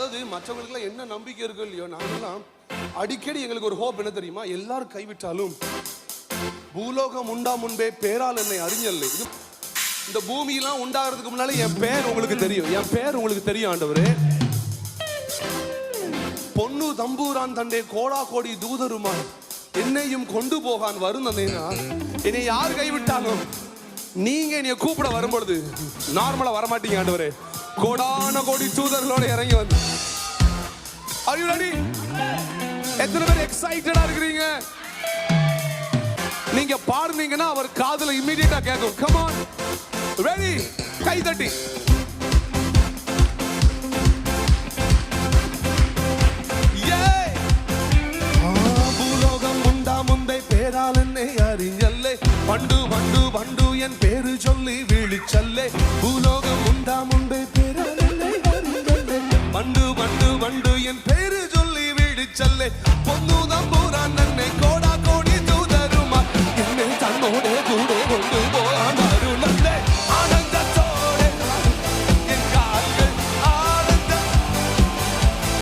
அதாவது மற்றவங்களுக்குலாம் என்ன நம்பிக்கை இருக்கு இல்லையோ, நாங்கெல்லாம் அடிக்கடி எங்களுக்கு ஒரு ஹோப் என்ன தெரியுமா? எல்லாரும் கைவிட்டாலும் பூலோகம் உண்டா முன்பே பேரால் என்னை அறிஞல்ல. இது இந்த பூமியெல்லாம் உண்டாகிறதுக்கு முன்னாலே என் பேர் உங்களுக்கு தெரியும், என் பேர் உங்களுக்கு தெரியும் ஆண்டவரே. பொன்னு தம்பூரான் தண்டே கோடா கோடி தூதருமான் என்னையும் கொண்டு போகான் வரும் தந்தேனா. என்னை யார் கைவிட்டாலும் நீங்க என்னைய கூப்பிட வரும்பொழுது நார்மலா வரமாட்டீங்க ஆண்டவரே. கோடான கோடி தூதர்களோட இறங்கி வந்து. Are you ready? எத்தனை பேர் எக்ஸைட்டடா இருக்கிறீங்க? நீங்க பாடுனீங்கன்னா அவர் காதுல இமிடியேட்டா கேட்கும். Come on, ready? கை தட்டி. பூலோகம் உண்டா முன்பே பேரால் என்னை அறிஞல்லே. வண்டு வண்டு வண்டு என் பேரு சொல்லி விழிச்சல்லே. பூலோகம் உண்டா முன்பே பேரால் என்னை அறிஞல்லே. வண்டு வண்டு வண்டு என் பேரு சொல்லி விழிச்சல்லே. பொன்னு தம்பூரான்